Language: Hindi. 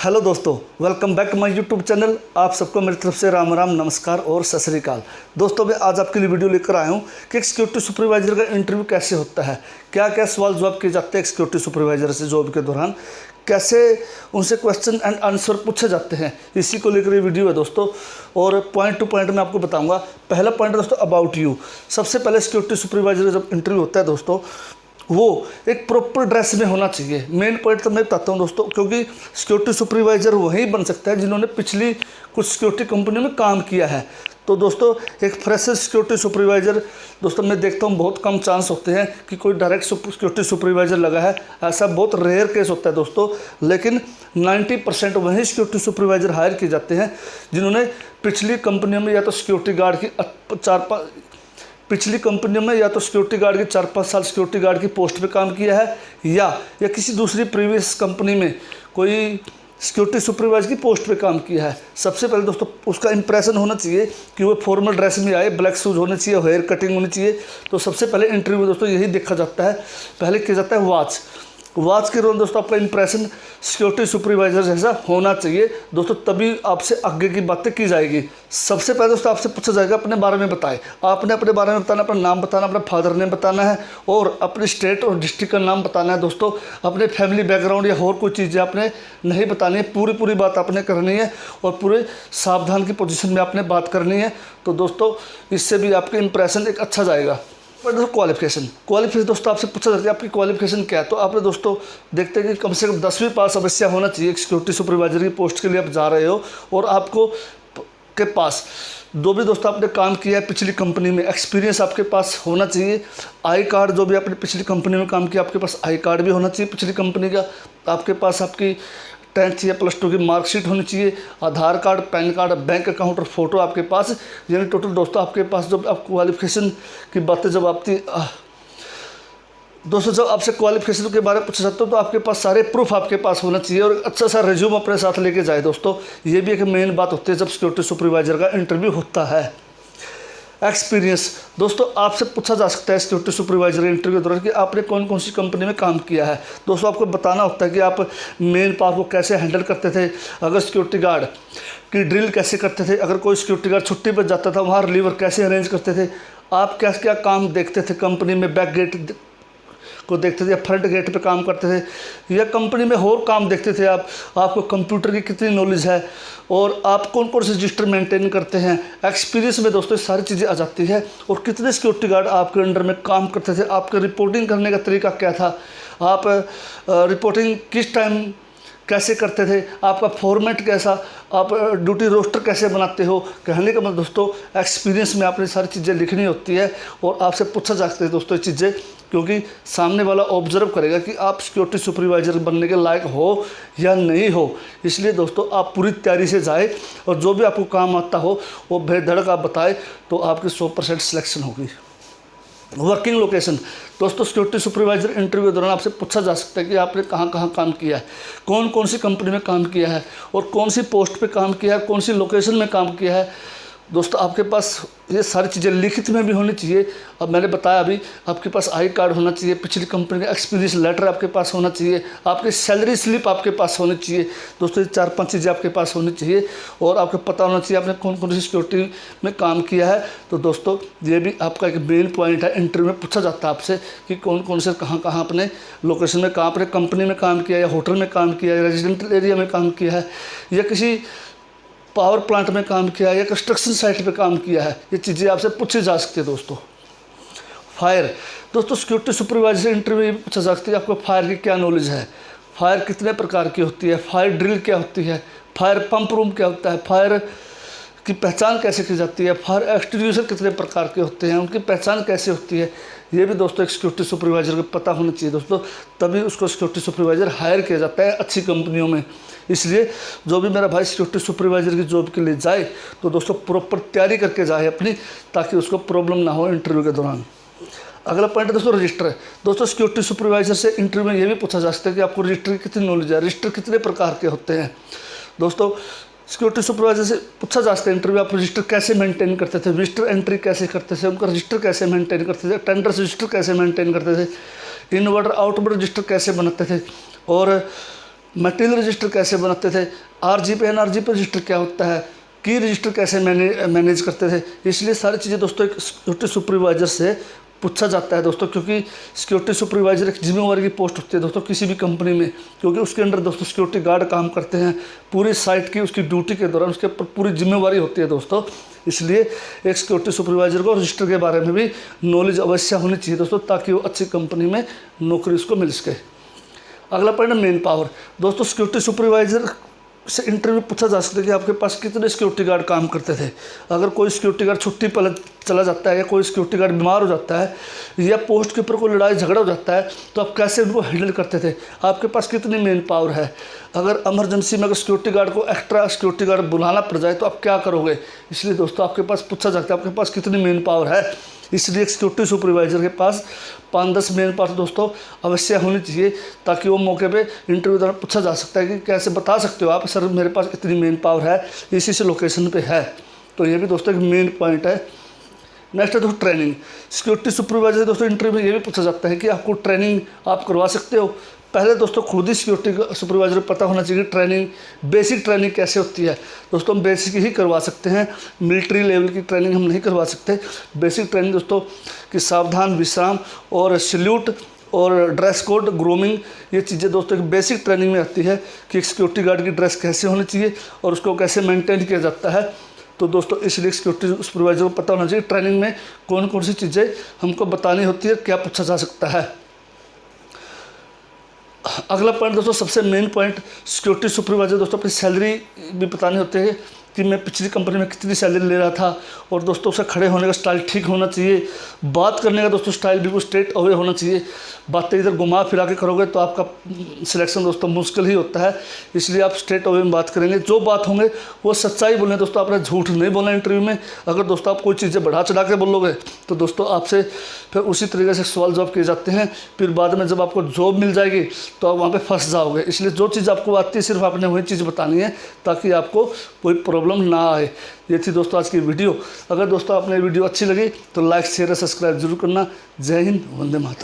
हेलो दोस्तों, welcome back to my YouTube channel. आप सबको मेरी तरफ से राम राम, नमस्कार और सत श्री अकाल। दोस्तों मैं आज आपके लिए वीडियो लेकर आया हूं कि एक सिक्योरिटी सुपरवाइजर का इंटरव्यू कैसे होता है, क्या क्या सवाल जवाब किए जाते हैं एक सिक्योरिटी सुपरवाइजर से जॉब के दौरान, कैसे उनसे क्वेश्चन एंड आंसर पूछे जाते हैं, इसी को लेकर ये वीडियो है दोस्तों। और पॉइंट टू पॉइंट मैं आपको बताऊँगा। पहला पॉइंट दोस्तों अबाउट यू। सबसे पहले सिक्योरिटी सुपरवाइजर जब इंटरव्यू होता है दोस्तों, वो एक प्रॉपर ड्रेस में होना चाहिए। मेन पॉइंट तो मैं बताता हूँ दोस्तों, क्योंकि सिक्योरिटी सुपरवाइजर वही बन सकता है जिन्होंने पिछली कुछ सिक्योरिटी कंपनी में काम किया है। तो दोस्तों एक फ्रेशर सिक्योरिटी सुपरवाइजर दोस्तों मैं देखता हूँ बहुत कम चांस होते हैं कि कोई डायरेक्ट सिक्योरिटी सुपरवाइजर लगा है, ऐसा बहुत रेयर केस होता है दोस्तों। लेकिन 90% वही सिक्योरिटी सुपरवाइजर हायर किए जाते हैं जिन्होंने पिछली कंपनियों में या तो सिक्योरिटी गार्ड की पिछली कंपनियों में या तो सिक्योरिटी गार्ड की 4-5 साल सिक्योरिटी गार्ड की पोस्ट पे काम किया है, या किसी दूसरी प्रीवियस कंपनी में कोई सिक्योरिटी सुपरवाइजर की पोस्ट पे काम किया है। सबसे पहले दोस्तों उसका इंप्रेशन होना चाहिए कि वो फॉर्मल ड्रेस में आए, ब्लैक शूज़ होने चाहिए, हेयर कटिंग होनी चाहिए। तो सबसे पहले इंटरव्यू में दोस्तों यही देखा जाता है। पहले किया जाता है वॉच के दौरान दोस्तों आपका इंप्रेशन सिक्योरिटी सुपरवाइजर जैसा होना चाहिए दोस्तों, तभी आपसे आगे की बातें की जाएगी। सबसे पहले दोस्तों आपसे पूछा जाएगा अपने बारे में बताएं। आपने अपने बारे में बताना, अपना नाम बताना, अपना फादर नेम बताना है और अपने स्टेट और डिस्ट्रिक्ट का नाम बताना है दोस्तों। अपने फैमिली बैकग्राउंड या और कोई चीज़ें आपने नहीं बतानी है, पूरी बात आपने करनी है और पूरे सावधान की पोजीशन में आपने बात करनी है। तो दोस्तों इससे भी आपका इंप्रेशन एक अच्छा जाएगा। पर दोस्तों क्वालिफिकेशन दोस्तों आपसे पूछा जाता है आपकी क्वालिफिकेशन क्या है। तो आपने दोस्तों देखते हैं कि कम से कम 10वीं पास अवश्य होना चाहिए। एक सिक्योरिटी सुपरवाइजर की पोस्ट के लिए आप जा रहे हो और आपको के पास जो भी दोस्तों आपने काम किया है पिछली कंपनी में, एक्सपीरियंस आपके पास होना चाहिए। आई कार्ड, जो भी आपने पिछली कंपनी में काम किया आपके पास आई कार्ड भी होना चाहिए पिछली कंपनी का। आपके पास आपकी 10th या +2 की मार्कशीट होनी चाहिए, Aadhaar card, PAN card, bank account और फोटो आपके पास। यानी टोटल दोस्तों आपके पास जब आप क्वालिफिकेशन की बातें जब आपकी दोस्तों जब आपसे क्वालिफिकेशन के बारे में पूछा जाता है तो आपके पास सारे प्रूफ आपके पास होना चाहिए और अच्छा सा रिज्यूम अपने साथ लेके जाए दोस्तों। ये भी एक मेन बात होती है जब सिक्योरिटी सुपरवाइजर का इंटरव्यू होता है। एक्सपीरियंस दोस्तों आपसे पूछा जा सकता है सिक्योरिटी सुपरवाइजर इंटरव्यू के दौरान कि आपने कौन कौन सी कंपनी में काम किया है। दोस्तों आपको बताना होता है कि आप मेन पावर को कैसे हैंडल करते थे, अगर सिक्योरिटी गार्ड की ड्रिल कैसे करते थे, अगर कोई सिक्योरिटी गार्ड छुट्टी पर जाता था वहाँ रिलीवर कैसे अरेंज करते थे, आप क्या क्या काम देखते थे कंपनी में, बैक गेट को देखते थे या फ्रंट गेट पे काम करते थे या कंपनी में और काम देखते थे आपको कंप्यूटर की कितनी नॉलेज है और आप कौन कौन से रजिस्टर मेंटेन करते हैं। एक्सपीरियंस में दोस्तों सारी चीज़ें आ जाती है। और कितने सिक्योरिटी गार्ड आपके अंडर में काम करते थे, आपका रिपोर्टिंग करने का तरीका क्या था, आप रिपोर्टिंग किस टाइम कैसे करते थे, आपका फॉर्मेट कैसा, आप ड्यूटी रोस्टर कैसे बनाते हो। कहने का मतलब दोस्तों एक्सपीरियंस में आपने सारी चीज़ें लिखनी होती है और आपसे पूछा जा सकता है दोस्तों ये चीज़ें, क्योंकि सामने वाला ऑब्जर्व करेगा कि आप सिक्योरिटी सुपरवाइजर बनने के लायक हो या नहीं हो। इसलिए दोस्तों आप पूरी तैयारी से जाए और जो भी आपको काम आता हो वो बेधड़क आप बताए तो आपकी 100% सिलेक्शन होगी। वर्किंग लोकेशन दोस्तों सिक्योरिटी सुपरवाइजर इंटरव्यू के दौरान आपसे पूछा जा सकता है कि आपने कहाँ कहाँ काम किया है, कौन कौन सी कंपनी में काम किया है और कौन सी पोस्ट पे काम किया है, कौन सी लोकेशन में काम किया है। दोस्तों आपके पास ये सारी चीज़ें लिखित में भी होनी चाहिए। अब मैंने बताया अभी आपके पास आई कार्ड होना चाहिए, पिछली कंपनी का एक्सपीरियंस लेटर आपके पास होना चाहिए, आपकी सैलरी स्लिप आपके पास होनी चाहिए। दोस्तों ये 4-5 चीज़ें आपके पास होनी चाहिए और आपको पता होना चाहिए आपने कौन कौन सी सिक्योरिटी में काम किया है। तो दोस्तों ये भी आपका एक मेन पॉइंट है। इंटरव्यू में पूछा जाता है आपसे कि कौन कौन से कहाँ कहाँ अपने लोकेशन में कहाँ अपने कंपनी में काम किया, या होटल में काम किया, या रेजिडेंटल एरिया में काम किया है, या किसी पावर प्लांट में काम किया है या कंस्ट्रक्शन साइट पे काम किया है। ये चीज़ें आपसे पूछी जा सकती है दोस्तों। फायर दोस्तों सिक्योरिटी सुपरवाइजर इंटरव्यू में पूछा जा सकती है आपको फायर की क्या नॉलेज है, फायर कितने प्रकार की होती है, फायर ड्रिल क्या होती है, फायर पंप रूम क्या होता है, फायर की पहचान कैसे की जाती है, फायर एक्सटिंग्विशर कितने प्रकार के होते हैं, उनकी पहचान कैसे होती है। ये भी दोस्तों एक सिक्योरिटी सुपरवाइजर को पता होना चाहिए दोस्तों, तभी उसको सिक्योरिटी सुपरवाइजर हायर किया जाता है अच्छी कंपनियों में। इसलिए जो भी मेरा भाई सिक्योरिटी सुपरवाइजर की जॉब के लिए जाए तो दोस्तों प्रॉपर तैयारी करके जाए अपनी, ताकि उसको प्रॉब्लम ना हो इंटरव्यू के दौरान। अगला पॉइंट है दोस्तों रजिस्टर। दोस्तों सिक्योरिटी सुपरवाइजर से इंटरव्यू में ये भी पूछा जा सकता है कि आपको रजिस्टर की कितनी नॉलेज है, रजिस्टर कितने प्रकार के होते हैं। दोस्तों सिक्योरिटी सुपरवाइजर से पूछा जा सकता है इंटरव्यू आप रजिस्टर कैसे मेंटेन करते थे, रजिस्टर एंट्री कैसे करते थे, उनका रजिस्टर कैसे मेंटेन करते थे, टेंडर्स रजिस्टर कैसे मेंटेन करते थे, इनवर्टर आउटवर्ड रजिस्टर कैसे बनाते थे और मटेरियल रजिस्टर कैसे बनाते थे, RGP NRGP रजिस्टर क्या होता है, की रजिस्टर कैसे मैनेज करते थे। इसलिए सारी चीज़ें दोस्तों एक सिक्योरिटी सुपरवाइजर से पूछा जाता है दोस्तों, क्योंकि सिक्योरिटी सुपरवाइजर एक जिम्मेवारी की पोस्ट होती है दोस्तों किसी भी कंपनी में, क्योंकि उसके अंडर दोस्तों सिक्योरिटी गार्ड काम करते हैं। पूरी साइट की उसकी ड्यूटी के दौरान उसके ऊपर पूरी जिम्मेवारी होती है दोस्तों। इसलिए एक सिक्योरिटी सुपरवाइजर को रजिस्टर के बारे में भी नॉलेज अवश्य होनी चाहिए दोस्तों, ताकि वो अच्छी कंपनी में नौकरी उसको मिल सके। अगला पॉइंट है मैन पावर। दोस्तों सिक्योरिटी सुपरवाइजर से इंटरव्यू पूछा जा सकता है कि आपके पास कितने सिक्योरिटी गार्ड काम करते थे। अगर कोई सिक्योरिटी गार्ड छुट्टी पर चला जाता है या कोई सिक्योरिटी गार्ड बीमार हो जाता है या पोस्ट के ऊपर कोई लड़ाई झगड़ा हो जाता है तो आप कैसे उनको हैंडल करते थे, आपके पास कितनी मैन पावर है। अगर इमरजेंसी में अगर सिक्योरिटी गार्ड को एक्स्ट्रा सिक्योरिटी गार्ड बुलाना पड़ जाए तो आप क्या करोगे। इसलिए दोस्तों आपके पास पूछा जाता है आपके पास कितनी मैन पावर है। इसलिए एक सिक्योरिटी सुपरवाइजर के पास 5-10 मैन पावर दोस्तों अवश्य होनी चाहिए, ताकि वो मौके पे इंटरव्यू दौरान पूछा जा सकता है कि कैसे बता सकते हो आप, सर मेरे पास इतनी मैन पावर है, इसी लोकेशन पे है। तो ये भी दोस्तों एक मेन पॉइंट है। नेक्स्ट है दोस्तों ट्रेनिंग। सिक्योरिटी सुपरवाइजर दोस्तों इंटरव्यू में ये भी पूछा जाता है कि आपको ट्रेनिंग आप करवा सकते हो। पहले दोस्तों खुद ही सिक्योरिटी सुपरवाइजर को पता होना चाहिए ट्रेनिंग, बेसिक ट्रेनिंग कैसे होती है। दोस्तों हम बेसिक ही करवा सकते हैं, मिलिट्री लेवल की ट्रेनिंग हम नहीं करवा सकते। बेसिक ट्रेनिंग दोस्तों कि सावधान, विश्राम और सल्यूट और ड्रेस कोड, ग्रूमिंग, ये चीज़ें दोस्तों एक बेसिक ट्रेनिंग में आती है कि एक सिक्योरिटी गार्ड की ड्रेस कैसे होनी चाहिए और उसको कैसे मेंटेन किया जाता है। तो दोस्तों इसलिए सिक्योरिटी सुपरवाइजर को पता होना चाहिए ट्रेनिंग में कौन कौन सी चीज़ें हमको बतानी होती है, क्या पूछा जा सकता है। अगला पॉइंट दोस्तों सबसे मेन पॉइंट, सिक्योरिटी सुपरवाइजर दोस्तों अपनी सैलरी भी बतानी होती है कि मैं पिछली कंपनी में कितनी सैलरी ले रहा था। और दोस्तों उसे खड़े होने का स्टाइल ठीक होना चाहिए, बात करने का दोस्तों स्टाइल बिल्कुल स्ट्रेट अवे होना चाहिए। बातें इधर घुमा फिरा के करोगे तो आपका सिलेक्शन दोस्तों मुश्किल ही होता है। इसलिए आप स्ट्रेट अवे में बात करेंगे, जो बात होंगे वो सच्चाई बोलें दोस्तों, आपने झूठ नहीं बोलना इंटरव्यू में। अगर दोस्तों आप कोई चीज़ें बढ़ा चढ़ा के बोलोगे तो दोस्तों आपसे फिर उसी तरीके से सवाल जवाब किए जाते हैं, फिर बाद में जब आपको जॉब मिल जाएगी तो आप वहाँ पर फंस जाओगे। इसलिए जो चीज़ आपको आती है सिर्फ आपने वही चीज़ बतानी है, ताकि आपको कोई प्रॉब्लम ना आए। ये थी दोस्तों आज की वीडियो। अगर दोस्तों आपने वीडियो अच्छी लगी तो लाइक शेयर और सब्सक्राइब जरूर करना। जय हिंद, वंदे मातरम।